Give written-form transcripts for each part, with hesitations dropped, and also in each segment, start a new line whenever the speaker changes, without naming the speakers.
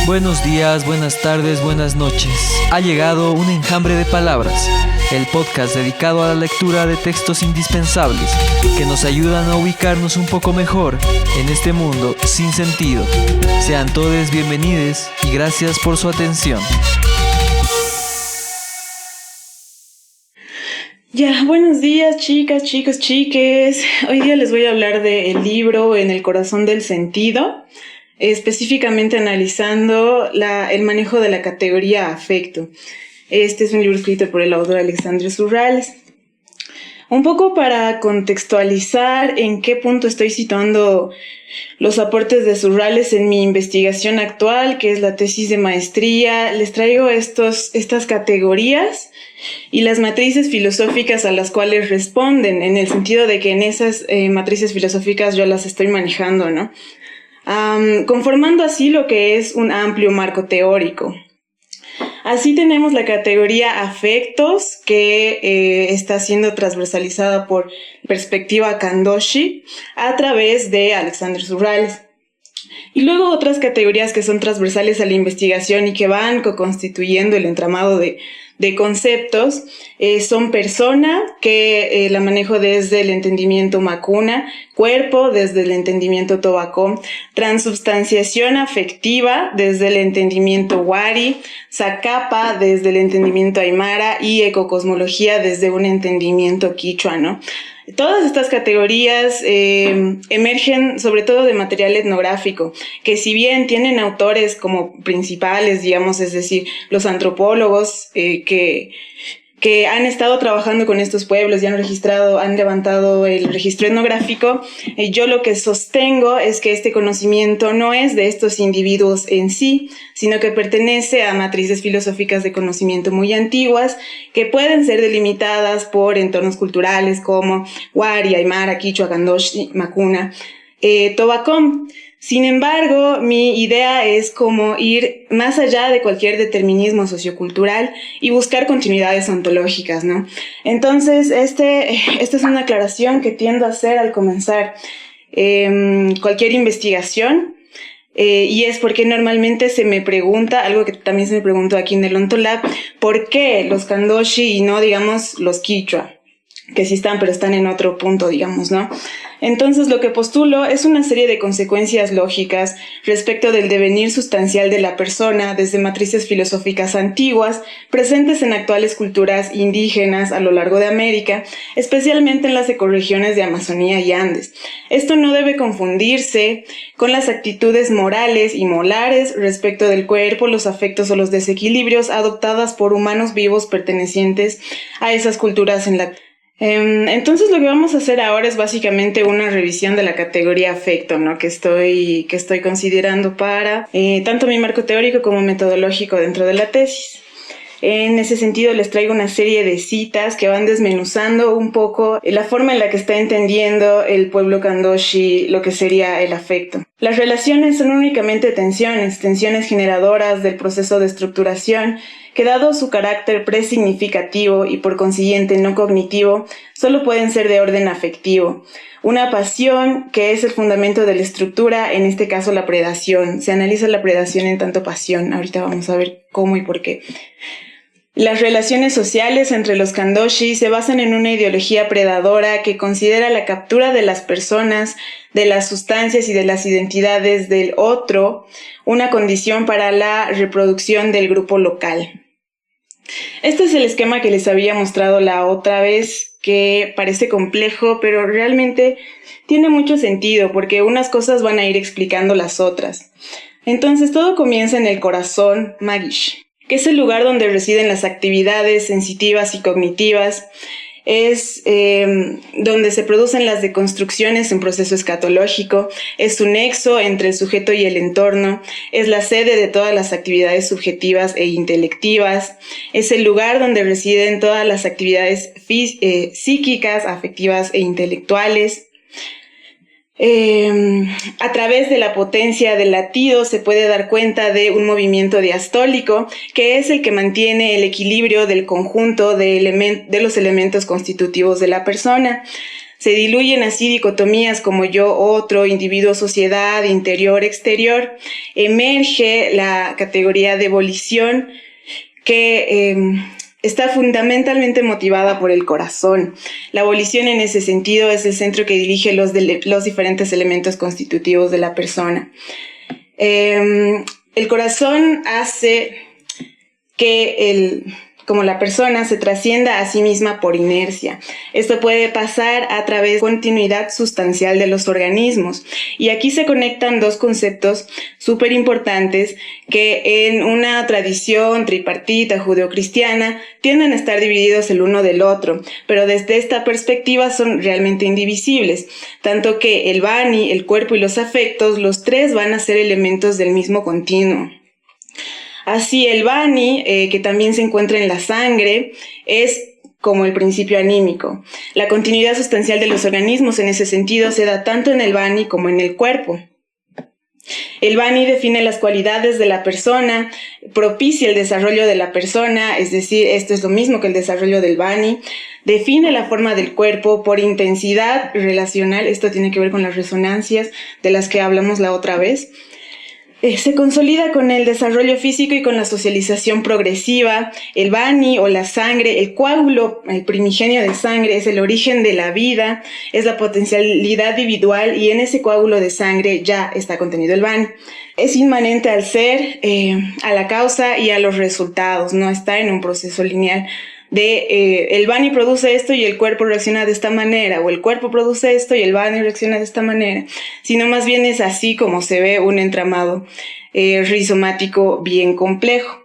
Buenos días, buenas tardes, buenas noches. Ha llegado un enjambre de palabras, el podcast dedicado a la lectura de textos indispensables que nos ayudan a ubicarnos un poco mejor en este mundo sin sentido. Sean todos bienvenidos y gracias por su atención.
Ya, buenos días chicas, chicos, chiques. Hoy día les voy a hablar del libro En el corazón del sentido, específicamente analizando el manejo de la categoría afecto. Este es un libro escrito por el autor Alexandre Surrales. Un poco para contextualizar en qué punto estoy situando los aportes de Surrales en mi investigación actual, que es la tesis de maestría, les traigo estas categorías y las matrices filosóficas a las cuales responden, en el sentido de que en esas matrices filosóficas yo las estoy manejando, ¿no? Conformando así lo que es un amplio marco teórico. Así tenemos la categoría afectos, que está siendo transversalizada por perspectiva Kandoshi a través de Alexandre Surrales. Y luego otras categorías que son transversales a la investigación y que van co-constituyendo el entramado de conceptos, son persona, que la manejo desde el entendimiento Makuna, cuerpo desde el entendimiento Tobacco, transubstanciación afectiva desde el entendimiento Wari, Zacapa desde el entendimiento Aymara y ecocosmología desde un entendimiento Quichua, ¿no? Todas estas categorías emergen sobre todo de material etnográfico, que si bien tienen autores como principales, digamos, es decir, los antropólogos que han estado trabajando con estos pueblos y han levantado el registro etnográfico, yo lo que sostengo es que este conocimiento no es de estos individuos en sí, sino que pertenece a matrices filosóficas de conocimiento muy antiguas, que pueden ser delimitadas por entornos culturales como Wari, Aymara, Quichua, Kandoshi, Makuna, Tobacco. Sin embargo, mi idea es como ir más allá de cualquier determinismo sociocultural y buscar continuidades ontológicas, ¿no? Entonces, esta es una aclaración que tiendo a hacer al comenzar cualquier investigación, y es porque normalmente se me pregunta, algo que también se me preguntó aquí en el Ontolab, ¿por qué los Kandoshi y no, digamos, los Quichua? Que sí están, pero están en otro punto, digamos, ¿no? Entonces, lo que postulo es una serie de consecuencias lógicas respecto del devenir sustancial de la persona desde matrices filosóficas antiguas, presentes en actuales culturas indígenas a lo largo de América, especialmente en las ecorregiones de Amazonía y Andes. Esto no debe confundirse con las actitudes morales y molares respecto del cuerpo, los afectos o los desequilibrios adoptadas por humanos vivos pertenecientes a esas culturas en la. Entonces lo que vamos a hacer ahora es básicamente una revisión de la categoría afecto, ¿no? que estoy considerando para tanto mi marco teórico como metodológico dentro de la tesis. En ese sentido les traigo una serie de citas que van desmenuzando un poco la forma en la que está entendiendo el pueblo Kandoshi lo que sería el afecto. Las relaciones son únicamente tensiones generadoras del proceso de estructuración que, dado su carácter presignificativo y por consiguiente no cognitivo, solo pueden ser de orden afectivo. Una pasión que es el fundamento de la estructura, en este caso la predación. Se analiza la predación en tanto pasión. Ahorita vamos a ver cómo y por qué. Las relaciones sociales entre los Kandoshi se basan en una ideología predadora que considera la captura de las personas, de las sustancias y de las identidades del otro una condición para la reproducción del grupo local. Este es el esquema que les había mostrado la otra vez, que parece complejo, pero realmente tiene mucho sentido porque unas cosas van a ir explicando las otras. Entonces todo comienza en el corazón Magish, que es el lugar donde residen las actividades sensitivas y cognitivas, es donde se producen las deconstrucciones en proceso escatológico, es su nexo entre el sujeto y el entorno, es la sede de todas las actividades subjetivas e intelectivas, es el lugar donde residen todas las actividades psíquicas, afectivas e intelectuales. A través de la potencia del latido se puede dar cuenta de un movimiento diastólico, que es el que mantiene el equilibrio del conjunto de los elementos constitutivos de la persona. Se diluyen así dicotomías como yo, otro, individuo, sociedad, interior, exterior. Emerge la categoría de volición que está fundamentalmente motivada por el corazón. La volición en ese sentido es el centro que dirige los diferentes elementos constitutivos de la persona. El corazón hace que como la persona se trascienda a sí misma por inercia. Esto puede pasar a través de continuidad sustancial de los organismos. Y aquí se conectan dos conceptos súper importantes que en una tradición tripartita judeocristiana tienden a estar divididos el uno del otro, pero desde esta perspectiva son realmente indivisibles, tanto que el bani, el cuerpo y los afectos, los tres van a ser elementos del mismo continuo. Así el bani, que también se encuentra en la sangre, es como el principio anímico. La continuidad sustancial de los organismos en ese sentido se da tanto en el bani como en el cuerpo. El bani define las cualidades de la persona, propicia el desarrollo de la persona, es decir, esto es lo mismo que el desarrollo del bani. Define la forma del cuerpo por intensidad relacional, esto tiene que ver con las resonancias de las que hablamos la otra vez. Se consolida con el desarrollo físico y con la socialización progresiva. El bani o la sangre, el coágulo, el primigenio de sangre, es el origen de la vida, es la potencialidad individual y en ese coágulo de sangre ya está contenido el bani. Es inmanente al ser, a la causa y a los resultados, no está en un proceso lineal el bani produce esto y el cuerpo reacciona de esta manera, o el cuerpo produce esto y el bani reacciona de esta manera, sino más bien es así como se ve un entramado rizomático bien complejo.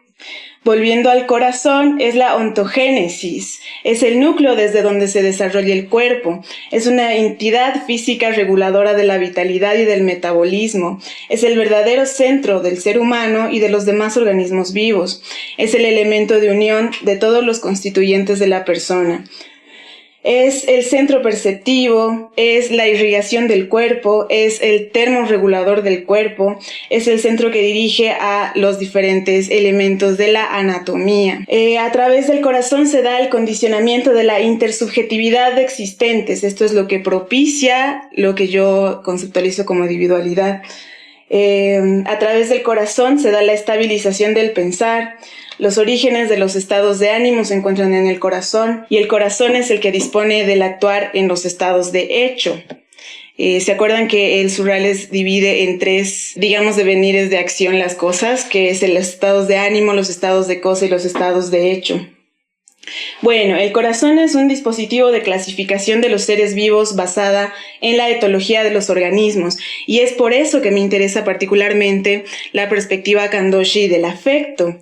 Volviendo al corazón, es la ontogénesis, es el núcleo desde donde se desarrolla el cuerpo, es una entidad física reguladora de la vitalidad y del metabolismo, es el verdadero centro del ser humano y de los demás organismos vivos, es el elemento de unión de todos los constituyentes de la persona. Es el centro perceptivo, es la irrigación del cuerpo, es el termorregulador del cuerpo, es el centro que dirige a los diferentes elementos de la anatomía. A través del corazón se da el condicionamiento de la intersubjetividad de existentes. Esto es lo que propicia lo que yo conceptualizo como individualidad. A través del corazón se da la estabilización del pensar. Los orígenes de los estados de ánimo se encuentran en el corazón y el corazón es el que dispone del actuar en los estados de hecho. ¿Se acuerdan que el Surreales divide en tres, digamos, devenires de acción las cosas? Que es los estados de ánimo, los estados de cosa y los estados de hecho. Bueno, el corazón es un dispositivo de clasificación de los seres vivos basada en la etología de los organismos y es por eso que me interesa particularmente la perspectiva Kandoshi del afecto.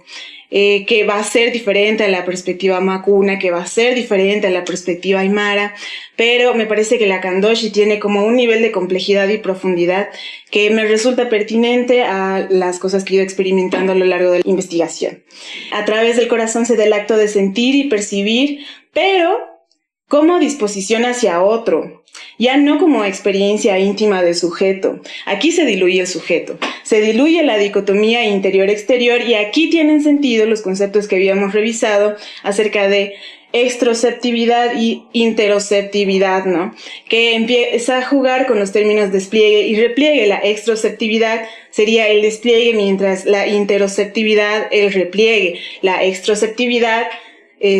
Que va a ser diferente a la perspectiva Makuna, que va a ser diferente a la perspectiva Aymara, pero me parece que la Kandoshi tiene como un nivel de complejidad y profundidad que me resulta pertinente a las cosas que he ido experimentando a lo largo de la investigación. A través del corazón se da el acto de sentir y percibir, pero como disposición hacia otro, ya no como experiencia íntima del sujeto. Aquí se diluye el sujeto, se diluye la dicotomía interior-exterior y aquí tienen sentido los conceptos que habíamos revisado acerca de extroceptividad y interoceptividad, ¿no? Que empieza a jugar con los términos despliegue y repliegue. La extroceptividad sería el despliegue, mientras la interoceptividad el repliegue. La extroceptividad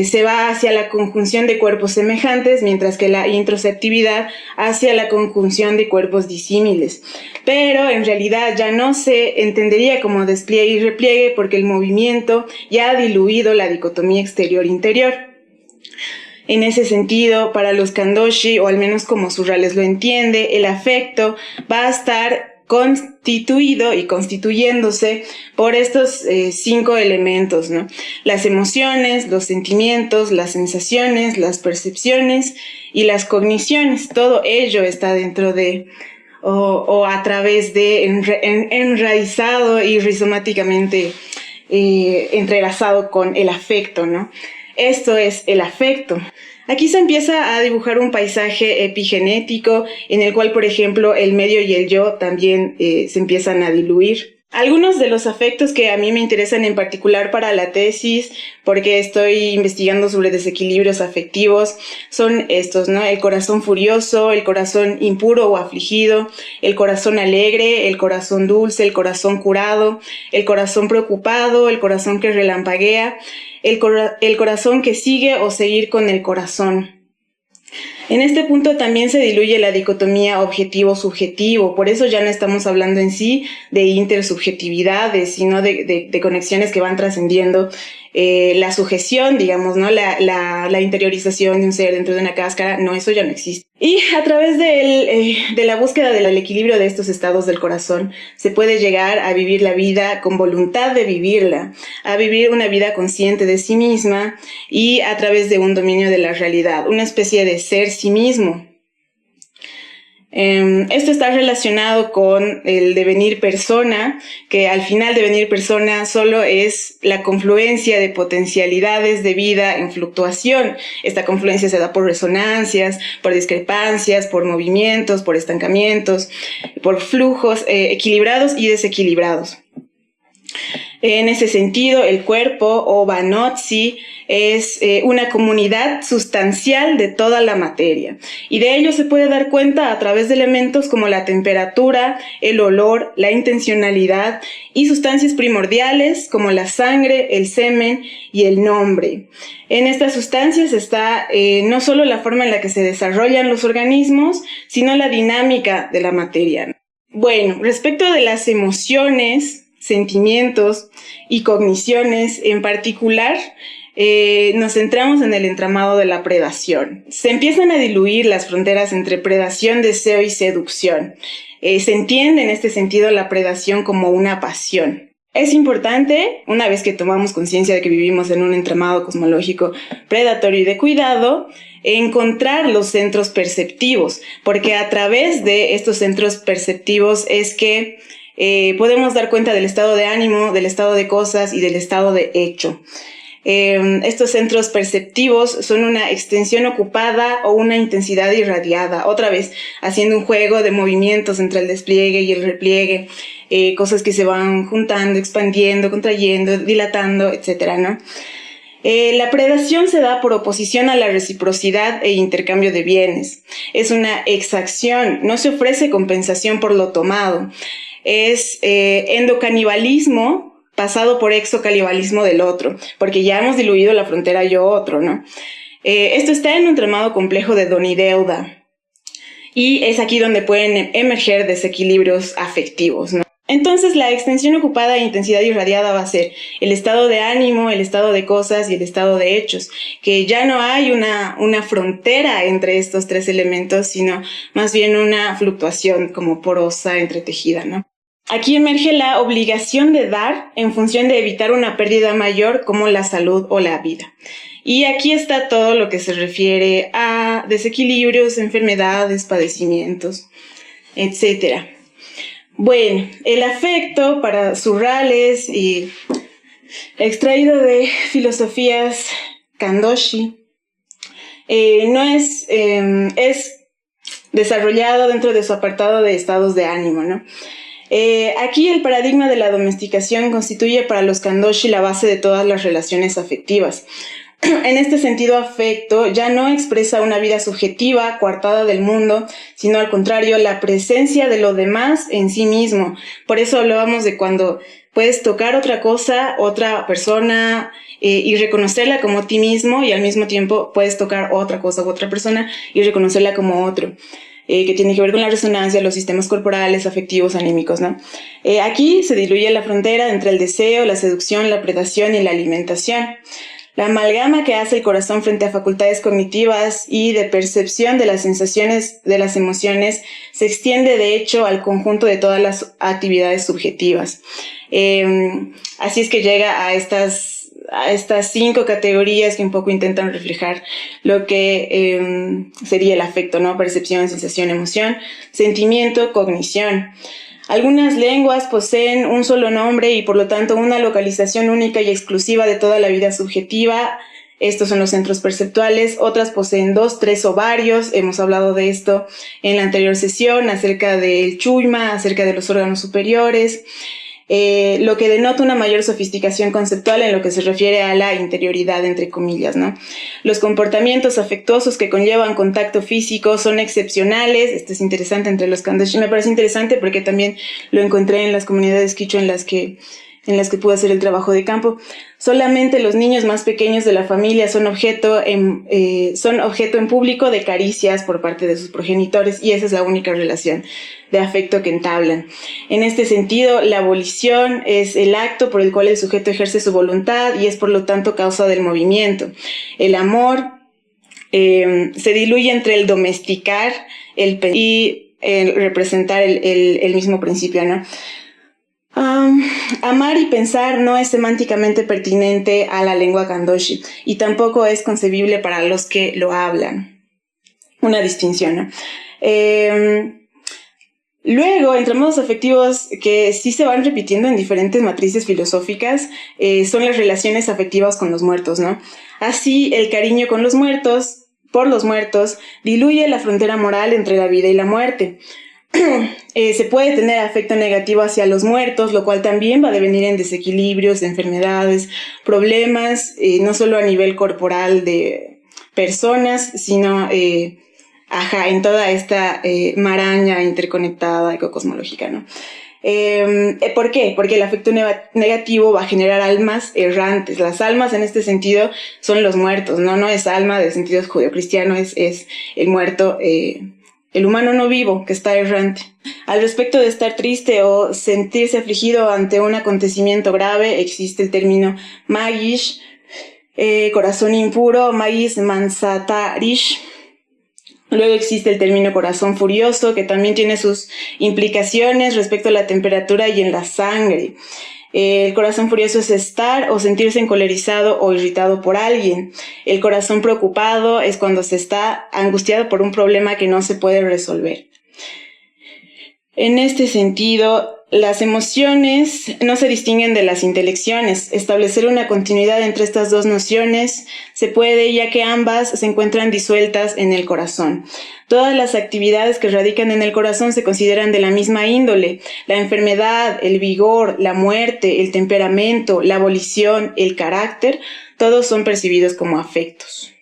se va hacia la conjunción de cuerpos semejantes, mientras que la introceptividad hacia la conjunción de cuerpos disímiles. Pero en realidad ya no se entendería como despliegue y repliegue porque el movimiento ya ha diluido la dicotomía exterior-interior. En ese sentido, para los Kandoshi, o al menos como Surreales lo entiende, el afecto va a estar constituido y constituyéndose por estos 5 elementos, ¿no? Las emociones, los sentimientos, las sensaciones, las percepciones y las cogniciones. Todo ello está dentro de o a través de enraizado y rizomáticamente entrelazado con el afecto, ¿no? Esto es el afecto. Aquí se empieza a dibujar un paisaje epigenético en el cual, por ejemplo, el medio y el yo también se empiezan a diluir. Algunos de los afectos que a mí me interesan en particular para la tesis, porque estoy investigando sobre desequilibrios afectivos, son estos, ¿no? El corazón furioso, el corazón impuro o afligido, el corazón alegre, el corazón dulce, el corazón curado, el corazón preocupado, el corazón que relampaguea, el corazón que sigue o seguir con el corazón. En este punto también se diluye la dicotomía objetivo-subjetivo, por eso ya no estamos hablando en sí de intersubjetividades, sino de conexiones que van trascendiendo la sujeción, digamos, ¿no? La interiorización de un ser dentro de una cáscara, no, eso ya no existe. Y a través de la búsqueda del equilibrio de estos estados del corazón, se puede llegar a vivir la vida con voluntad de vivirla, a vivir una vida consciente de sí misma y a través de un dominio de la realidad, una especie de ser sí mismo. Esto está relacionado con el devenir persona, que al final devenir persona solo es la confluencia de potencialidades de vida en fluctuación. Esta confluencia se da por resonancias, por discrepancias, por movimientos, por estancamientos, por flujos equilibrados y desequilibrados. En ese sentido, el cuerpo o Banotsi es una comunidad sustancial de toda la materia y de ello se puede dar cuenta a través de elementos como la temperatura, el olor, la intencionalidad y sustancias primordiales como la sangre, el semen y el nombre. En estas sustancias está no solo la forma en la que se desarrollan los organismos, sino la dinámica de la materia. Bueno, respecto de las emociones, sentimientos y cogniciones en particular, nos centramos en el entramado de la predación. Se empiezan a diluir las fronteras entre predación, deseo y seducción. Se entiende en este sentido la predación como una pasión. Es importante, una vez que tomamos conciencia de que vivimos en un entramado cosmológico predatorio y de cuidado, encontrar los centros perceptivos, porque a través de estos centros perceptivos es que podemos dar cuenta del estado de ánimo, del estado de cosas y del estado de hecho. Estos centros perceptivos son una extensión ocupada o una intensidad irradiada, otra vez haciendo un juego de movimientos entre el despliegue y el repliegue, cosas que se van juntando, expandiendo, contrayendo, dilatando, etcétera, ¿no? La predación se da por oposición a la reciprocidad e intercambio de bienes. Es una exacción, no se ofrece compensación por lo tomado. Es endocanibalismo pasado por exocanibalismo del otro, porque ya hemos diluido la frontera yo-otro, ¿no? Esto está en un entramado complejo de don y deuda, y es aquí donde pueden emerger desequilibrios afectivos, ¿no? Entonces, la extensión ocupada e intensidad irradiada va a ser el estado de ánimo, el estado de cosas y el estado de hechos, que ya no hay una frontera entre estos tres elementos, sino más bien una fluctuación como porosa, entretejida, ¿no? Aquí emerge la obligación de dar en función de evitar una pérdida mayor como la salud o la vida. Y aquí está todo lo que se refiere a desequilibrios, enfermedades, padecimientos, etc. Bueno, el afecto para Surrales y extraído de filosofías Kandoshi es desarrollado dentro de su apartado de estados de ánimo, ¿no? Aquí el paradigma de la domesticación constituye para los Kandoshi la base de todas las relaciones afectivas. En este sentido, afecto ya no expresa una vida subjetiva, coartada del mundo, sino al contrario, la presencia de lo demás en sí mismo. Por eso hablábamos de cuando puedes tocar otra cosa, otra persona, y reconocerla como ti mismo, y al mismo tiempo puedes tocar otra cosa u otra persona y reconocerla como otro. Que tiene que ver con la resonancia, los sistemas corporales, afectivos, anímicos, ¿no? Aquí se diluye la frontera entre el deseo, la seducción, la predación y la alimentación. La amalgama que hace el corazón frente a facultades cognitivas y de percepción de las sensaciones, de las emociones, se extiende de hecho al conjunto de todas las actividades subjetivas. Así es que llega a estas 5 categorías que un poco intentan reflejar lo que sería el afecto, ¿no? Percepción, sensación, emoción, sentimiento, cognición. Algunas lenguas poseen un solo nombre y por lo tanto una localización única y exclusiva de toda la vida subjetiva. Estos son los centros perceptuales. Otras poseen 2, 3 o varios. Hemos hablado de esto en la anterior sesión acerca del Chuyma, acerca de los órganos superiores. lo que denota una mayor sofisticación conceptual en lo que se refiere a la interioridad, entre comillas, ¿no? Los comportamientos afectuosos que conllevan contacto físico son excepcionales. Esto es interesante entre los Kandoshi. Me parece interesante porque también lo encontré en las comunidades quichua en las que pude hacer el trabajo de campo. Solamente los niños más pequeños de la familia son objeto en público de caricias por parte de sus progenitores, y esa es la única relación de afecto que entablan. En este sentido, la volición es el acto por el cual el sujeto ejerce su voluntad y es por lo tanto causa del movimiento. El amor se diluye entre el domesticar y el representar el mismo principio, ¿no? Amar y pensar no es semánticamente pertinente a la lengua Kandoshi y tampoco es concebible para los que lo hablan. Una distinción, ¿no? Luego, entre modos afectivos que sí se van repitiendo en diferentes matrices filosóficas, son las relaciones afectivas con los muertos, ¿no? Así, el cariño por los muertos, diluye la frontera moral entre la vida y la muerte. Se puede tener afecto negativo hacia los muertos, lo cual también va a devenir en desequilibrios, enfermedades, problemas, no solo a nivel corporal de personas, sino en toda esta maraña interconectada ecocosmológica, ¿no? ¿Por qué? Porque el afecto negativo va a generar almas errantes. Las almas en este sentido son los muertos, ¿no? No es alma de sentido judeocristiano, es el muerto, el humano no vivo que está errante. Al respecto de estar triste o sentirse afligido ante un acontecimiento grave, existe el término magish, corazón impuro, magis mansatarish. Luego existe el término corazón furioso, que también tiene sus implicaciones respecto a la temperatura y en la sangre. El corazón furioso es estar o sentirse encolerizado o irritado por alguien. El corazón preocupado es cuando se está angustiado por un problema que no se puede resolver. En este sentido, las emociones no se distinguen de las intelecciones. Establecer una continuidad entre estas dos nociones se puede, ya que ambas se encuentran disueltas en el corazón. Todas las actividades que radican en el corazón se consideran de la misma índole. La enfermedad, el vigor, la muerte, el temperamento, la volición, el carácter, todos son percibidos como afectos.